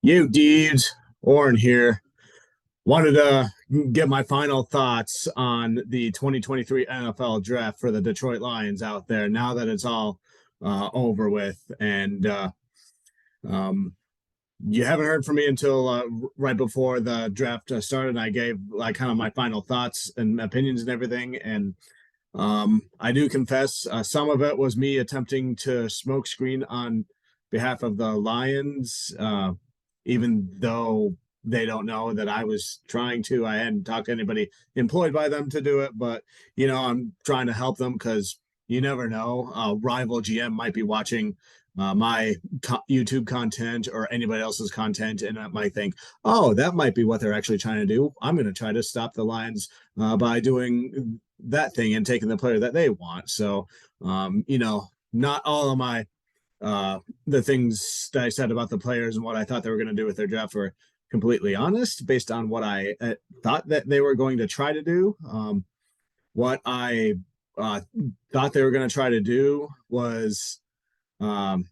You dudes, Oren here. Wanted to get my final thoughts on the 2023 NFL draft for the Detroit Lions out there now that it's all over with. And um, you haven't heard from me until right before the draft started. I gave like kind of my final thoughts and opinions and everything. And I do confess some of it was me attempting to smokescreen on behalf of the Lions, even though they don't know that I was trying to. I hadn't talked to anybody employed by them to do it, but I'm trying to help them because you never know. Rival GM might be watching my YouTube content or anybody else's content, and I might think, oh, that might be what they're actually trying to do. I'm going to try to stop the Lions by doing that thing and taking the player that they want. So, not all of my the things that I said about the players and what I thought they were going to do with their draft were completely honest based on what I thought that they were going to try to do. What I uh, thought they were going to try to do was um,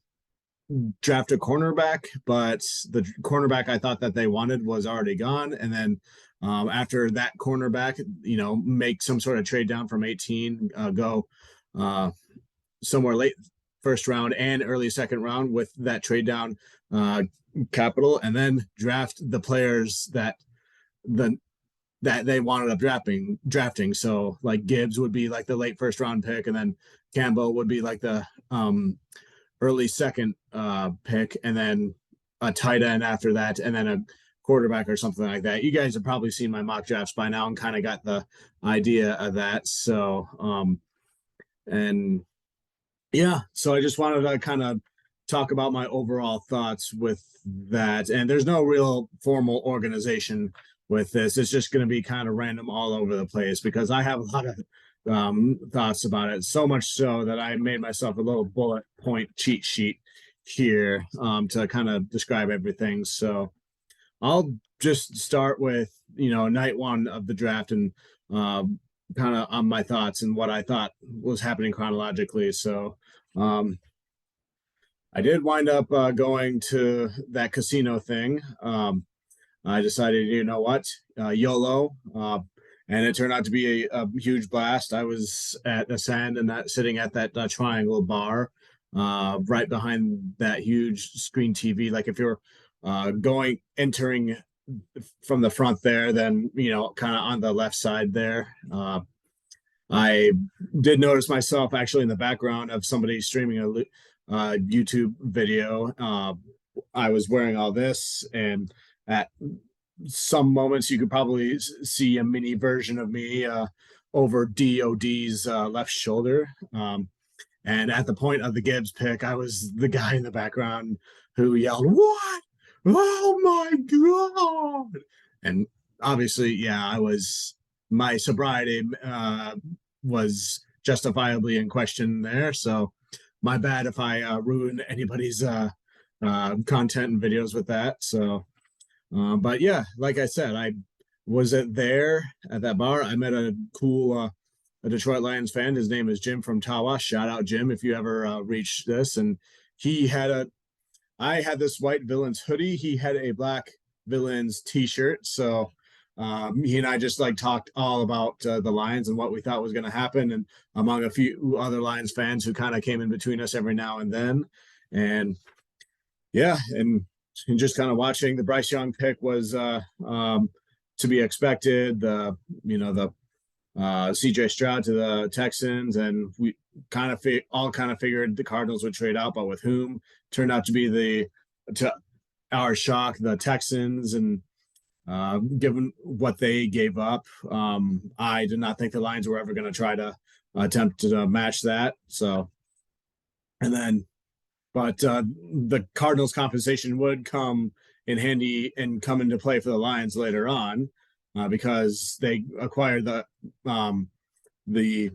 draft a cornerback, but the cornerback I thought that they wanted was already gone. And then after that cornerback, make some sort of trade down from 18, go uh, somewhere late first round and early second round with that trade down uh, capital, and then draft the players the that they wanted up drafting. So like Gibbs would be like the late first round pick, and then Campbell would be like the early second pick, and then a tight end after that, and then a quarterback or something like that. You guys have probably seen my mock drafts by now and kind of got the idea of that. So and yeah, so I just wanted to kind of talk about my overall thoughts with that. And there's no real formal organization with this. It's just going to be kind of random all over the place because I have a lot of thoughts about it. So much so that I made myself a little bullet point cheat sheet here to kind of describe everything. So I'll just start with, night one of the draft and kind of on my thoughts and what I thought was happening chronologically. So, um, I did wind up going to that casino thing. I decided, you know what, YOLO, and it turned out to be a huge blast. I was at Ascend and that sitting at that triangle bar, right behind that huge screen TV. Like if you're entering from the front there, then kind of on the left side there. I did notice myself actually in the background of somebody streaming a YouTube video. I was wearing all this, and at some moments you could probably see a mini version of me over DOD's left shoulder. And at the point of the Gibbs pick, I was the guy in the background who yelled, "What? Oh my God!" And obviously, yeah, my sobriety was justifiably in question there. So my bad if I ruin anybody's content and videos with that. So, but yeah, like I said, I was there at that bar. I met a cool a Detroit Lions fan. His name is Jim from Tawas. Shout out Jim if you ever reach this. And he had I had this white Villains hoodie. He had a black Villains t-shirt. So he and I just like talked all about the Lions and what we thought was going to happen, and among a few other Lions fans who kind of came in between us every now and then. And yeah, and just kind of watching the Bryce Young pick was to be expected. The CJ Stroud to the Texans, and we kind of all kind of figured the Cardinals would trade out, but with whom? Turned out to be to our shock, the Texans. And given what they gave up, I did not think the Lions were ever going to try to attempt to match that. So, and then, but the Cardinals' compensation would come in handy and come into play for the Lions later on because they acquired the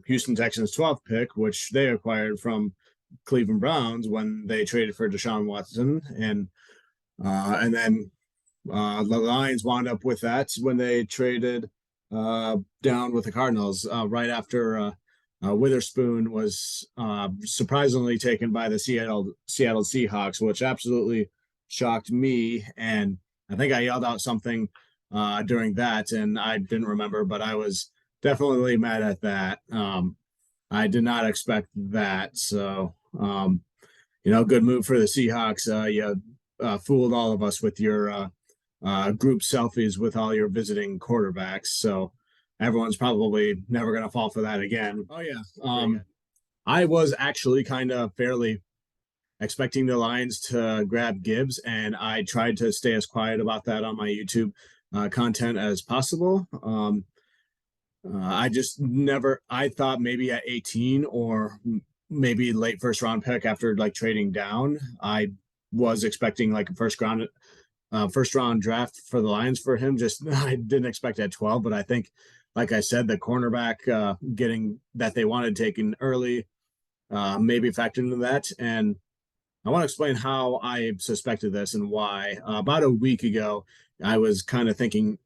Houston Texans 12th pick, which they acquired from Cleveland Browns when they traded for Deshaun Watson, and then the Lions wound up with that when they traded down with the Cardinals right after Witherspoon was surprisingly taken by the Seattle Seahawks, which absolutely shocked me. And I think I yelled out something during that, and I didn't remember, but I was definitely mad at that. I did not expect that. So, good move for the Seahawks. You fooled all of us with your group selfies with all your visiting quarterbacks. So everyone's probably never going to fall for that again. Oh, yeah. I was actually kind of fairly expecting the Lions to grab Gibbs, and I tried to stay as quiet about that on my YouTube content as possible. I just never, I thought maybe at 18 or maybe late first round pick after like trading down. I was expecting like a first round draft for the Lions for him. Just I didn't expect at 12, but I think, like I said, the cornerback getting that they wanted taken early maybe factored into that. And I want to explain how I suspected this and why. About a week ago, I was kind of thinking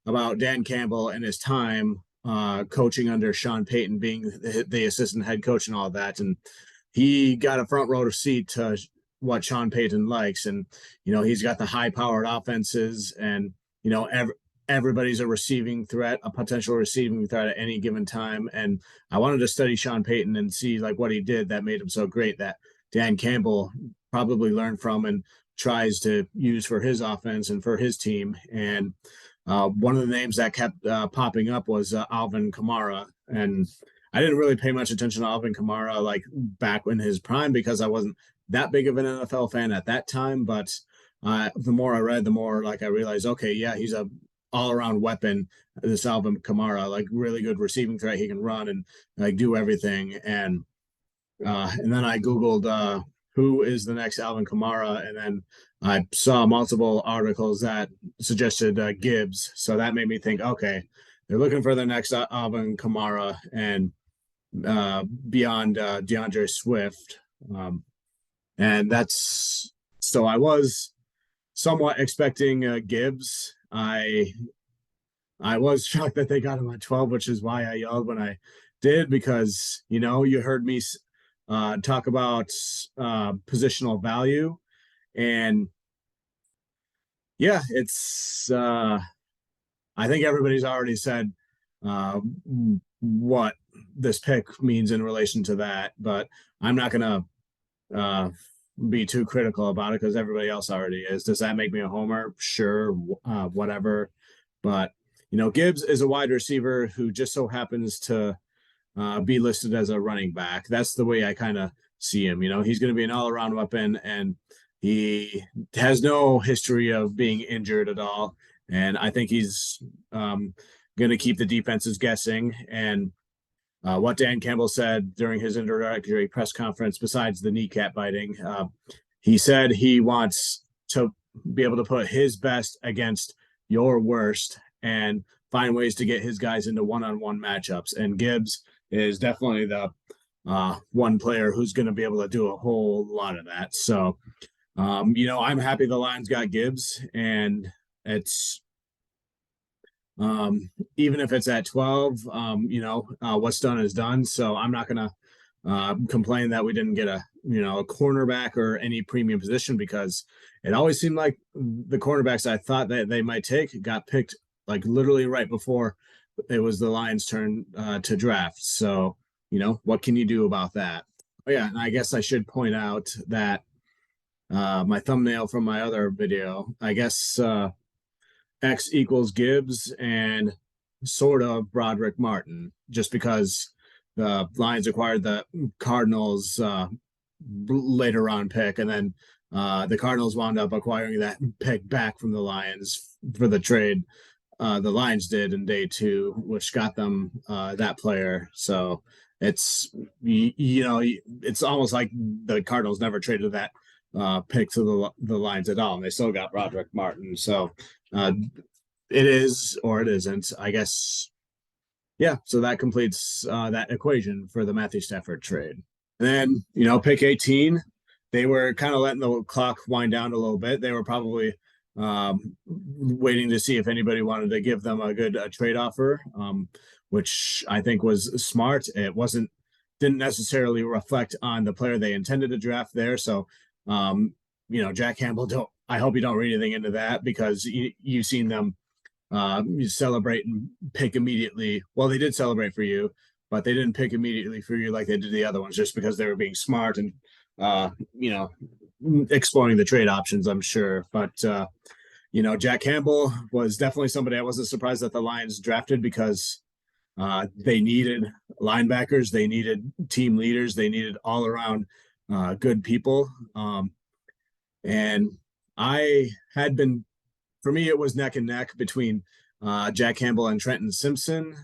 about Dan Campbell and his time coaching under Sean Payton, being the assistant head coach and all that. And he got a front row seat to what Sean Payton likes. And, he's got the high powered offenses, and, everybody's a receiving threat, a potential receiving threat at any given time. And I wanted to study Sean Payton and see like what he did that made him so great that Dan Campbell probably learned from and tries to use for his offense and for his team. And one of the names that kept popping up was Alvin Kamara. And I didn't really pay much attention to Alvin Kamara like back in his prime because I wasn't that big of an NFL fan at that time. But the more I read, the more like I realized, okay, yeah, he's a all-around weapon, this Alvin Kamara, like really good receiving threat. He can run and like do everything. And then I Googled who is the next Alvin Kamara, and then I saw multiple articles that suggested Gibbs. So that made me think, okay, they're looking for the next Alvin Kamara and beyond DeAndre Swift. And that's so I was somewhat expecting Gibbs. I was shocked that they got him at 12, which is why I yelled when I did, because you heard me talk about positional value, and yeah, it's I think everybody's already said what this pick means in relation to that, but I'm not gonna be too critical about it because everybody else already is. Does that make me a homer? Sure, whatever. But Gibbs is a wide receiver who just so happens to be listed as a running back. That's the way I kind of see him. He's going to be an all-around weapon, and he has no history of being injured at all. And I think he's going to keep the defenses guessing. And what Dan Campbell said during his introductory press conference, besides the kneecap biting, he said he wants to be able to put his best against your worst and find ways to get his guys into one-on-one matchups. And Gibbs is definitely the one player who's going to be able to do a whole lot of that. So, I'm happy the Lions got Gibbs, and it's even if it's at 12, what's done is done. So I'm not going to complain that we didn't get a cornerback or any premium position, because it always seemed like the cornerbacks I thought that they might take got picked like literally right before it was the Lions' turn to draft. So, what can you do about that? Oh, yeah, and I guess I should point out that my thumbnail from my other video, I guess X equals Gibbs and sort of Broderick Martin, just because the Lions acquired the Cardinals later round pick, and then the Cardinals wound up acquiring that pick back from the Lions for the trade the Lions did in day 2, which got them that player. So it's it's almost like the Cardinals never traded that pick to the Lions at all, and they still got Broderick Martin. So it is or it isn't, I guess. Yeah, so that completes that equation for the Matthew Stafford trade. And then, pick 18, they were kind of letting the clock wind down a little bit. They were probably waiting to see if anybody wanted to give them a good trade offer, which I think was smart. It didn't necessarily reflect on the player they intended to draft there. So Jack Campbell, don't, I hope you don't read anything into that, because you've seen them you celebrate and pick immediately. Well, they did celebrate for you, but they didn't pick immediately for you like they did the other ones, just because they were being smart and uh, you know, exploring the trade options, I'm sure. But Jack Campbell was definitely somebody I wasn't surprised that the Lions drafted, because they needed linebackers, they needed team leaders, they needed all around good people. And I had been, for me, it was neck and neck between Jack Campbell and Trenton Simpson.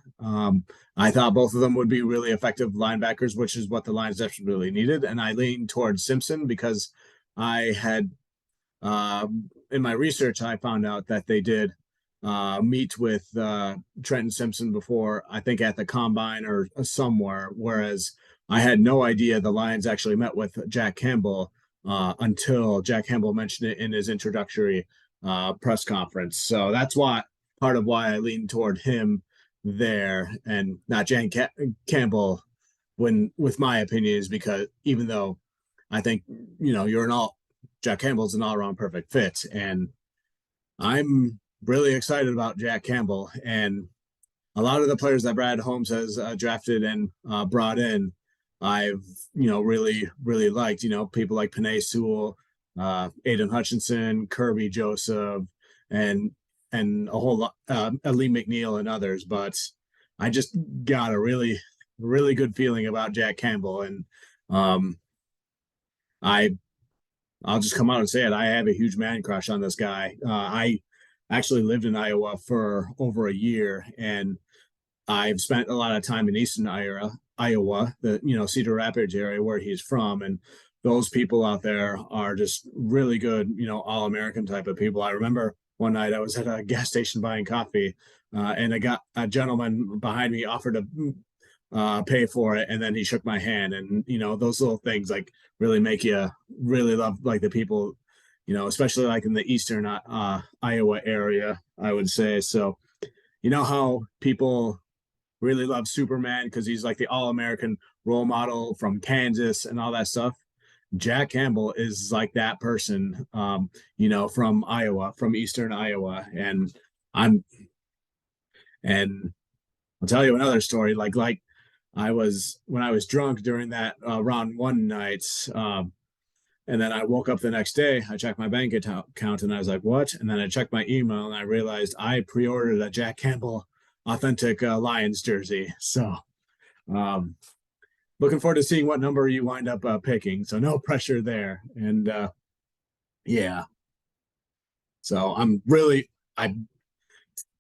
I thought both of them would be really effective linebackers, which is what the Lions desperately needed. And I leaned towards Simpson because I had, in my research, I found out that they did meet with Trenton Simpson before, I think at the combine or somewhere, whereas I had no idea the Lions actually met with Jack Campbell until Jack Campbell mentioned it in his introductory press conference. So that's why, part of why I lean toward him there and not Campbell when with my opinion, is because even though I think you're an all Jack Campbell's an all-around perfect fit, and I'm really excited about Jack Campbell and a lot of the players that Brad Holmes has drafted and brought in. I've really liked, people like Penei Sewell, Aiden Hutchinson, Kirby Joseph, and a whole lot, Lee McNeil and others. But I just got a really good feeling about Jack Campbell, and um, I I'll just come out and say it. I have a huge man crush on this guy. I actually lived in Iowa for over a year, and I've spent a lot of time in Eastern Iowa, the Cedar Rapids area where he's from, and those people out there are just really good, all American type of people. I remember one night I was at a gas station buying coffee, and a gentleman behind me offered to pay for it, and then he shook my hand, and those little things like really make you really love like the people, especially like in the Eastern Iowa area, I would say. So how people really love Superman because he's like the all-American role model from Kansas and all that stuff. Jack Campbell is like that person, from Iowa, from Eastern Iowa. I'm, and I'll tell you another story. Like I was, when I was drunk during that round one night, and then I woke up the next day, I checked my bank account and I was like, what? And then I checked my email and I realized I pre-ordered a Jack Campbell authentic Lions jersey. So looking forward to seeing what number you wind up picking. So no pressure there. And yeah, so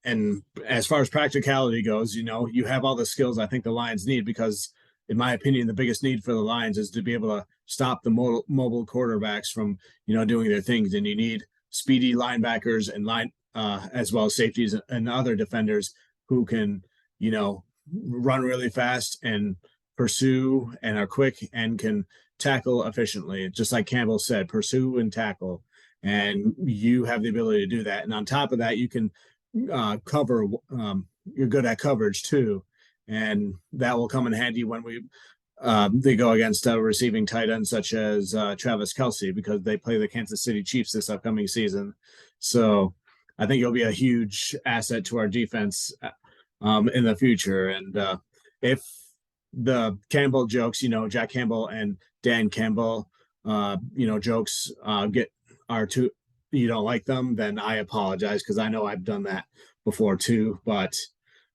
and as far as practicality goes, you have all the skills I think the Lions need, because in my opinion, the biggest need for the Lions is to be able to stop the mobile quarterbacks from, doing their things. And you need speedy linebackers and as well as safeties and other defenders who can, run really fast and pursue and are quick and can tackle efficiently. Just like Campbell said, pursue and tackle. And you have the ability to do that. And on top of that, you can cover. You're good at coverage too, and that will come in handy when they go against receiving tight ends such as Travis Kelce, because they play the Kansas City Chiefs this upcoming season. So I think you'll be a huge asset to our defense in the future. And if the Campbell jokes, Jack Campbell and Dan Campbell, jokes are too, you don't like them, then I apologize, because I know I've done that before too. But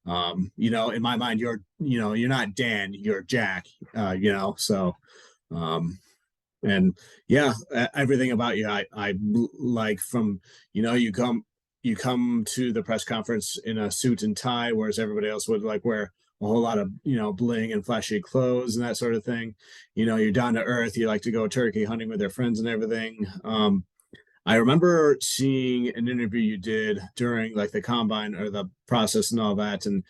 in my mind, you're not Dan, you're Jack, so and yeah, everything about you I like. From you come to the press conference in a suit and tie, whereas everybody else would like wear a whole lot of bling and flashy clothes and that sort of thing. You're down to earth, you like to go turkey hunting with their friends and everything. I remember seeing an interview you did during like the combine or the process and all that, and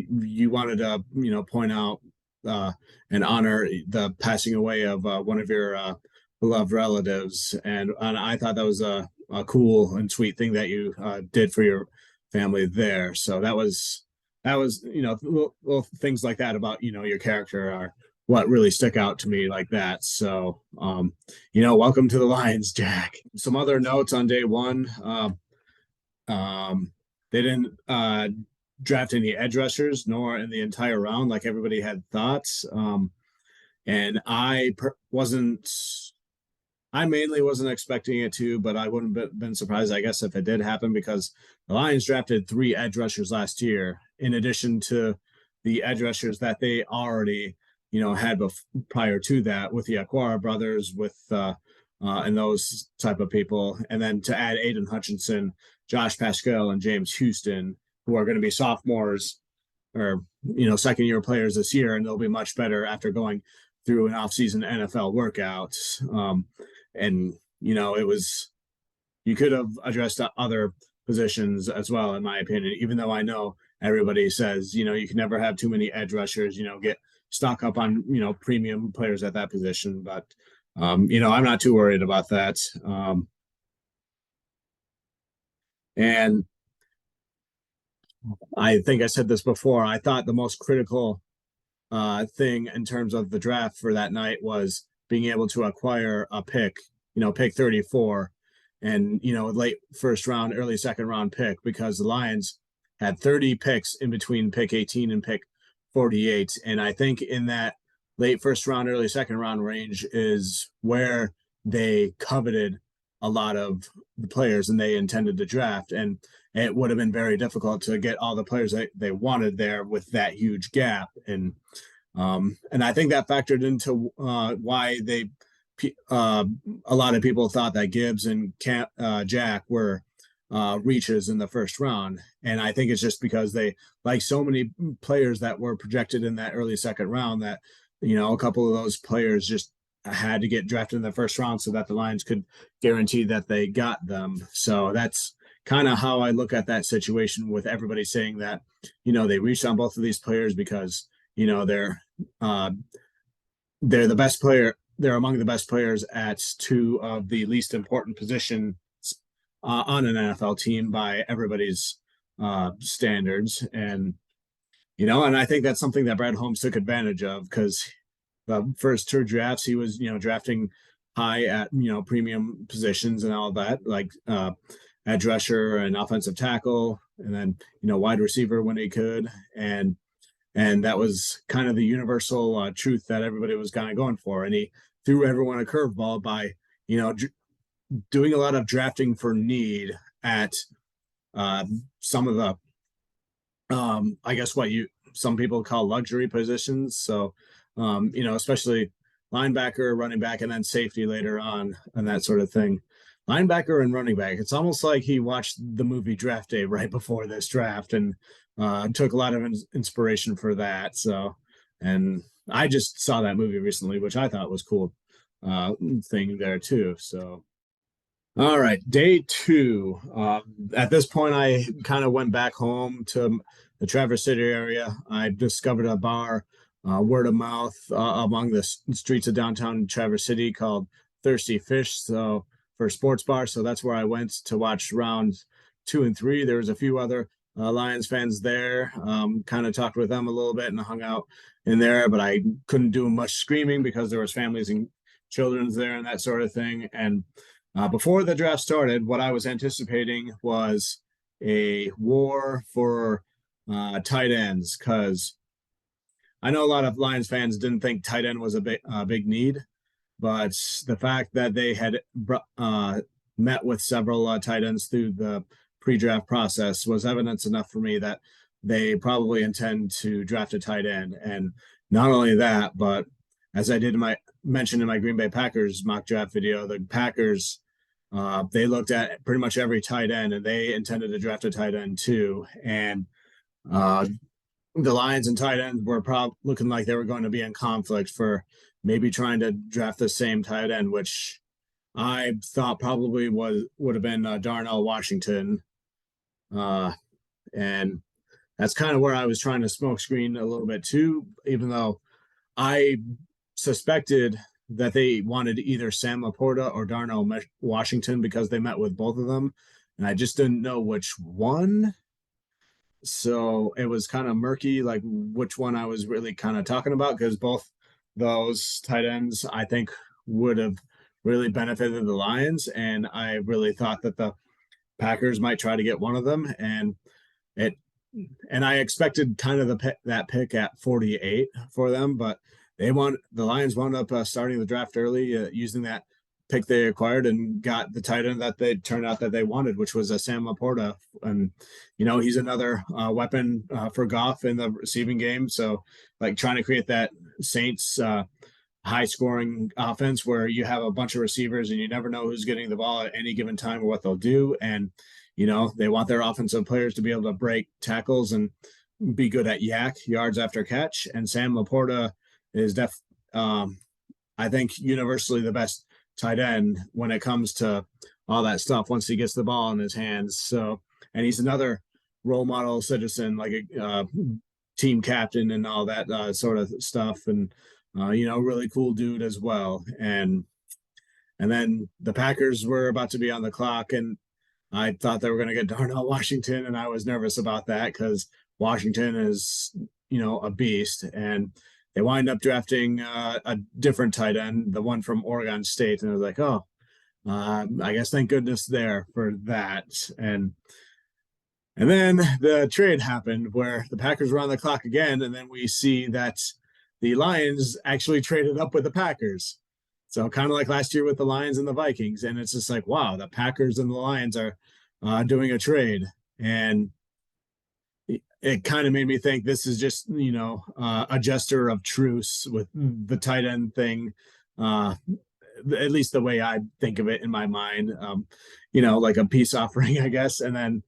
you wanted to point out and honor the passing away of one of your beloved relatives, and I thought that was a cool and sweet thing that you did for your family there. So that was little things like that about your character what really stuck out to me like that. So, welcome to the Lions, Jack. Some other notes on day one. Um, they didn't draft any edge rushers, nor in the entire round like everybody had thoughts. And wasn't. I mainly wasn't expecting it to, but I wouldn't have been surprised, I guess, if it did happen because the Lions drafted three edge rushers last year, in addition to the edge rushers that they already, had prior to that with the Aquara brothers, and those type of people, and then to add Aiden Hutchinson, Josh Pascal, and James Houston, who are going to be sophomores or second year players this year, and they'll be much better after going through an offseason NFL workout. And it was you could have addressed other positions as well, in my opinion. Even though I know everybody says you can never have too many edge rushers. Get stock up on premium players at that position, but I'm not too worried about that. And I think I said this before. I thought the most critical thing in terms of the draft for that night was being able to acquire a pick, pick 34 and, late first round, early second round pick, because the Lions had 30 picks in between pick 18 and pick 48. And I think in that late first round, early second round range is where they coveted a lot of the players and they intended to draft. And it would have been very difficult to get all the players they wanted there with that huge gap. And I think that factored into why a lot of people thought that Gibbs and Jack were reaches in the first round. And I think it's just because they, like so many players that were projected in that early second round, that, a couple of those players just had to get drafted in the first round so that the Lions could guarantee that they got them. So that's kind of how I look at that situation, with everybody saying that, they reached on both of these players because, uh, they're the best player. They're among the best players at two of the least important positions on an NFL team by everybody's standards. And I think that's something that Brad Holmes took advantage of, because the first two drafts he was, drafting high at, premium positions and all that, like edge rusher and offensive tackle, and then, wide receiver when he could. And that was kind of the universal truth that everybody was kind of going for. And he threw everyone a curveball by, doing a lot of drafting for need at some of the, I guess what some people call luxury positions. So, especially linebacker, running back, and then safety later on, and that sort of thing. Linebacker and running back. It's almost like he watched the movie Draft Day right before this draft and took a lot of inspiration for that. So, and I just saw that movie recently, which I thought was cool thing there too. So, all right, day two. At this point, I kind of went back home to the Traverse City area. I discovered a bar, word of mouth, among the streets of downtown Traverse City, called Thirsty Fish. So for a sports bar, so that's where I went to watch rounds 2 and 3. There was a few other Lions fans there. Kind of talked with them a little bit and hung out in there, but I couldn't do much screaming because there was families and children's there and that sort of thing. And before the draft started, what I was anticipating was a war for tight ends, because I know a lot of Lions fans didn't think tight end was a big need, but the fact that they had met with several tight ends through the pre-draft process was evidence enough for me that they probably intend to draft a tight end. And not only that, but as I did mention in my Green Bay Packers mock draft video, the Packers, they looked at pretty much every tight end and they intended to draft a tight end too. And the Lions and tight ends were looking like they were going to be in conflict for maybe trying to draft the same tight end, which I thought probably would have been Darnell Washington. And that's kind of where I was trying to smokescreen a little bit too, even though I suspected that they wanted either Sam Laporta or Darnell Washington because they met with both of them, and I just didn't know which one. So it was kind of murky, like which one I was really kind of talking about, because both those tight ends, I think, would have really benefited the Lions. And I really thought that the Packers might try to get one of them. It and I expected kind of that pick at 48 for them, but the Lions wound up starting the draft early, using that pick they acquired and got the tight end that they turned out that they wanted, which was a Sam Laporta. And he's another weapon for Goff in the receiving game. So like trying to create that Saints high scoring offense where you have a bunch of receivers and you never know who's getting the ball at any given time or what they'll do. And they want their offensive players to be able to break tackles and be good at yards after catch. And Sam Laporta is I think universally the best tight end when it comes to all that stuff once he gets the ball in his hands. So, and he's another role model citizen, like a team captain and all that sort of stuff. And, really cool dude as well. And then the Packers were about to be on the clock, and I thought they were going to get Darnell Washington, and I was nervous about that because Washington is, a beast. And they wind up drafting a different tight end, the one from Oregon State. And I was like, oh, I guess thank goodness there for that. And then the trade happened where the Packers were on the clock again. And then we see that the Lions actually traded up with the Packers. So kind of like last year with the Lions and the Vikings. And it's just like, wow, the Packers and the Lions are doing a trade. And it kind of made me think this is just, a gesture of truce with the tight end thing. At least the way I think of it in my mind, like a peace offering, I guess. And then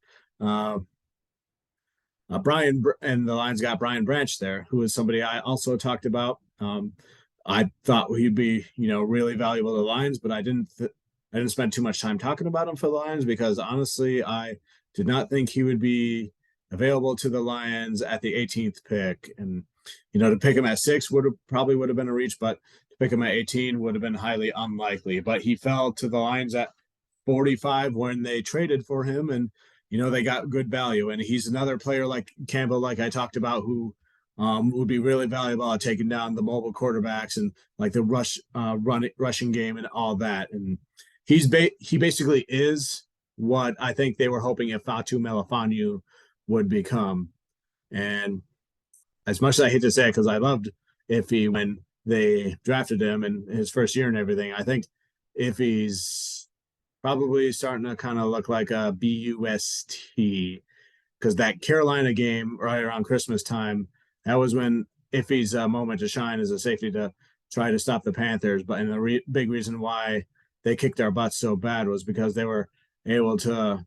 Brian and the Lions got Brian Branch there, who is somebody I also talked about. I thought he'd be, really valuable to the Lions, but I didn't spend too much time talking about him for the Lions because honestly, I did not think he would be available to the Lions at the 18th pick. And, to pick him at 6 would have been a reach, but to pick him at 18 would have been highly unlikely. But he fell to the Lions at 45 when they traded for him, and, they got good value. And he's another player like Campbell, like I talked about, who would be really valuable at taking down the mobile quarterbacks and like the rushing game and all that. And he basically is what I think they were hoping if Fatu Melifonwu would become. And as much as I hate to say it, because I loved Iffy when they drafted him in his first year and everything, I think Iffy's probably starting to kind of look like a BUST, because that Carolina game right around Christmas time, that was when Iffy's moment to shine as a safety to try to stop the Panthers. But the big reason why they kicked our butts so bad was because they were able to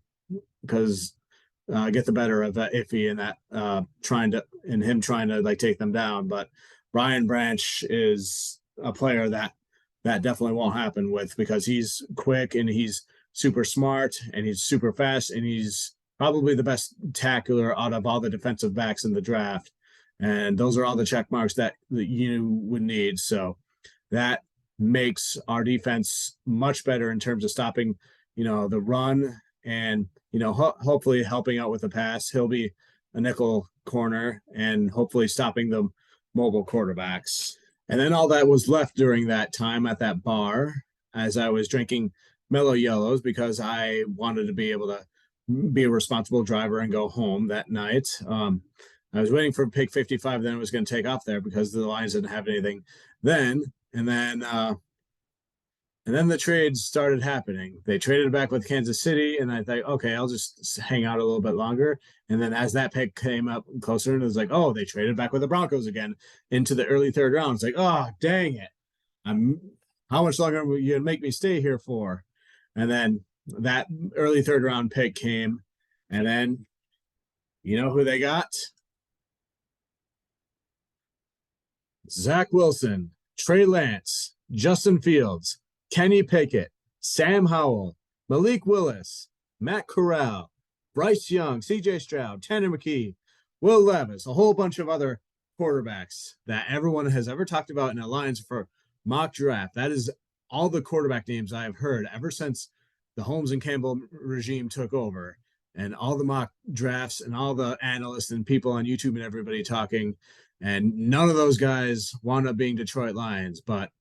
get the better of that Iffy and that trying to like take them down. But Brian Branch is a player that definitely won't happen with, because he's quick and he's super smart and he's super fast and he's probably the best tackler out of all the defensive backs in the draft. And those are all the check marks that you would need. So that makes our defense much better in terms of stopping, the run and, hopefully helping out with the pass. He'll be a nickel corner and hopefully stopping the mobile quarterbacks. And then all that was left during that time at that bar, as I was drinking Mellow Yellows, because I wanted to be able to be a responsible driver and go home that night. I was waiting for pick 55, then it was going to take off there because the Lions didn't have anything then. And then the trades started happening. They traded back with Kansas City, and I thought, okay, I'll just hang out a little bit longer. And then as that pick came up closer, and it was like, oh, they traded back with the Broncos again into the early third round. It's like, oh, dang it. How much longer will you make me stay here for? And then that early third round pick came, and then you know who they got? Zach Wilson, Trey Lance, Justin Fields, Kenny Pickett, Sam Howell, Malik Willis, Matt Corral, Bryce Young, CJ Stroud, Tanner McKee, Will Levis, a whole bunch of other quarterbacks that everyone has ever talked about in Alliance for mock draft. That is all the quarterback names I have heard ever since the Holmes and Campbell regime took over, and all the mock drafts and all the analysts and people on YouTube and everybody talking. And none of those guys wound up being Detroit Lions. But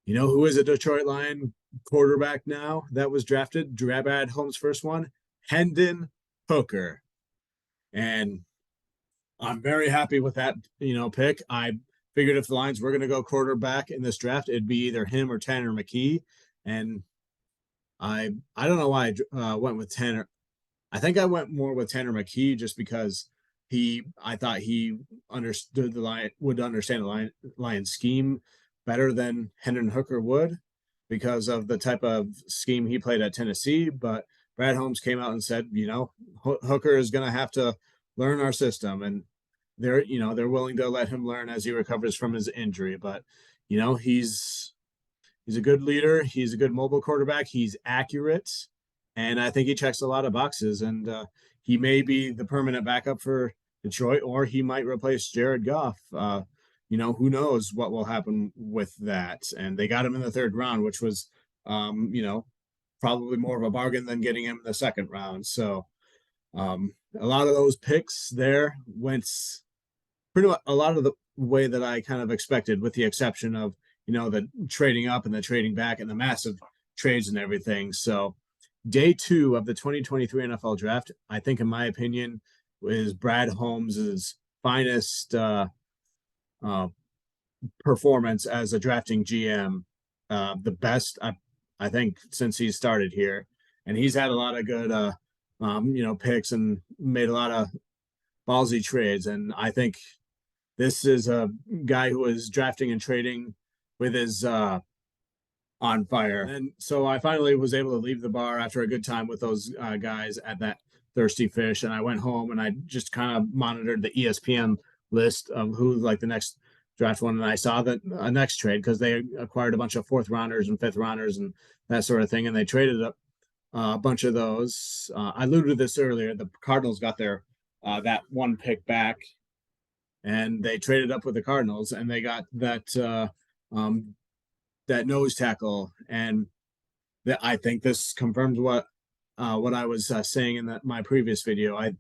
you know who is a Detroit Lion quarterback now that was drafted? Brad Holmes' first one, Hendon Hooker. And I'm very happy with that, pick. I figured if the Lions were going to go quarterback in this draft, it'd be either him or Tanner McKee. And I don't know why I went with Tanner. I think I went more with Tanner McKee just because I thought he understood would understand the Lion scheme better than Hendon Hooker would because of the type of scheme he played at Tennessee. But Brad Holmes came out and said, Hooker is going to have to learn our system, and they're willing to let him learn as he recovers from his injury. But he's a good leader. He's a good mobile quarterback. He's accurate, and I think he checks a lot of boxes. And he may be the permanent backup for Detroit, or he might replace Jared Goff. Who knows what will happen with that? And they got him in the third round, which was, probably more of a bargain than getting him in the second round. So a lot of those picks there went pretty much a lot of the way that I kind of expected, with the exception of the trading up and the trading back and the massive trades and everything. So day 2 of the 2023 NFL draft, I think, in my opinion, is Brad Holmes's finest performance as a drafting GM, the best I think since he started here. And he's had a lot of good picks and made a lot of ballsy trades. And I think this is a guy who is drafting and trading with his on fire. And so I finally was able to leave the bar after a good time with those guys at that Thirsty Fish. And I went home and I just kind of monitored the ESPN list of who like the next draft one. And I saw that next trade, because they acquired a bunch of 4th rounders and 5th rounders and that sort of thing. And they traded up a bunch of those. I alluded to this earlier. The Cardinals got their that one pick back, and they traded up with the Cardinals, and they got that nose tackle. And I think this confirms what I was saying in my previous video. I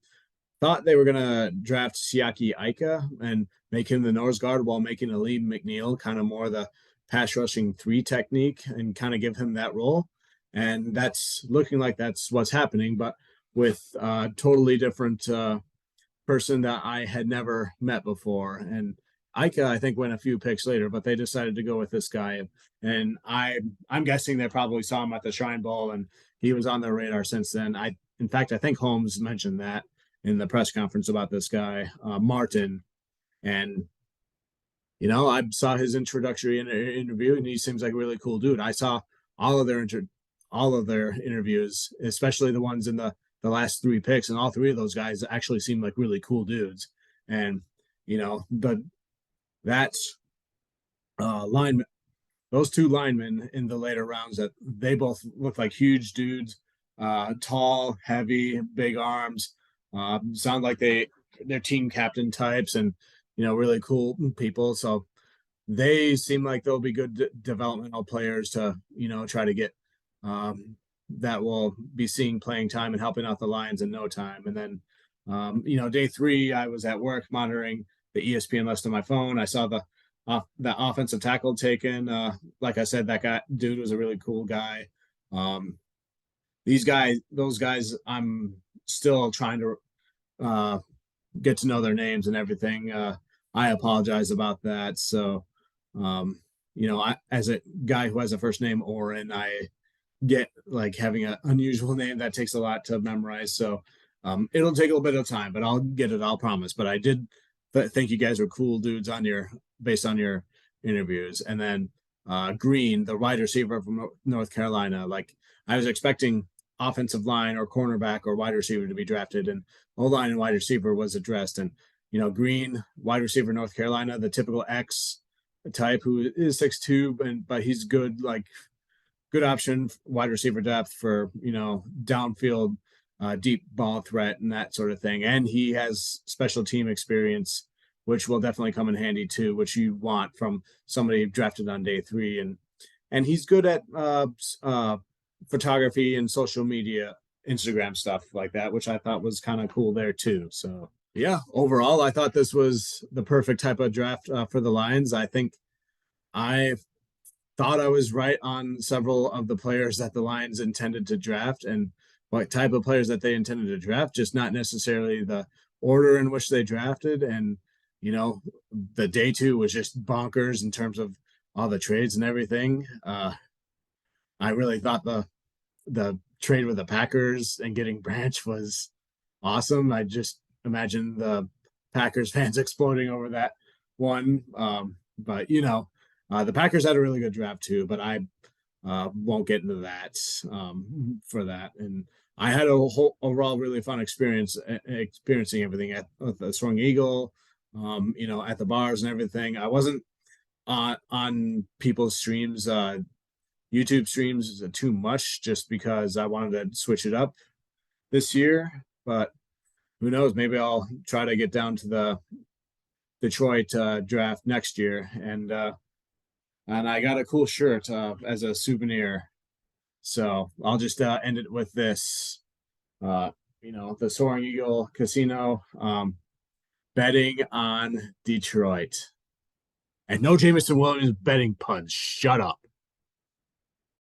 thought they were going to draft Siaki Ika and make him the nose guard while making Aleem McNeil kind of more the pass rushing 3 technique and kind of give him that role. And that's looking like that's what's happening, but with a totally different person that I had never met before. And Ika, I think, went a few picks later, but they decided to go with this guy. And I'm guessing they probably saw him at the Shrine Bowl, and he was on their radar since then. In fact, I think Holmes mentioned that in the press conference about this guy, Martin. And I saw his introductory interview, and he seems like a really cool dude. I saw all of their interviews, especially the ones in the last 3 picks, and all 3 of those guys actually seem like really cool dudes. And lineman, those 2 linemen in the later rounds, that they both look like huge dudes, tall, heavy, big arms, sound like they're team captain types, and really cool people. So they seem like they'll be good developmental players to try to get that will be seeing playing time and helping out the Lions in no time. And then day 3, I was at work monitoring the ESPN list on my phone. I saw that offensive tackle taken. Like I said, that dude was a really cool guy. Those guys, I'm still trying to get to know their names and everything. I apologize about that. So, as a guy who has a first name Oren, I get like having an unusual name that takes a lot to memorize. So it'll take a little bit of time, but I'll get it, I'll promise. But I did think you guys were cool dudes based on your interviews. And then Green, the wide receiver from North Carolina, like I was expecting offensive line or cornerback or wide receiver to be drafted, and O-line and wide receiver was addressed. And Green, wide receiver, North Carolina, the typical X type who is 6'2", but he's good, like good option, wide receiver depth for downfield, deep ball threat and that sort of thing. And he has special team experience, which will definitely come in handy too, which you want from somebody drafted on day 3. And he's good at photography and social media, Instagram stuff like that, which I thought was kind of cool there too. So Yeah, overall, I thought this was the perfect type of draft for the Lions. I think I thought I was right on several of the players that the Lions intended to draft and what type of players that they intended to draft, just not necessarily the order in which they drafted. And, you know, the day two was just bonkers in terms of all the trades and everything. I really thought the trade with the Packers and getting Branch was awesome. I just imagine the Packers fans exploding over that one. But the Packers had a really good draft too, but I won't get into that for that. And I had a whole overall really fun experience experiencing everything at the Soaring Eagle, at the bars and everything. I wasn't on people's streams, YouTube streams too much just because I wanted to switch it up this year. But who knows? Maybe I'll try to get down to the Detroit draft next year, and I got a cool shirt as a souvenir. So I'll just end it with this. The Soaring Eagle Casino betting on Detroit, and no Jameson Williams betting puns. Shut up.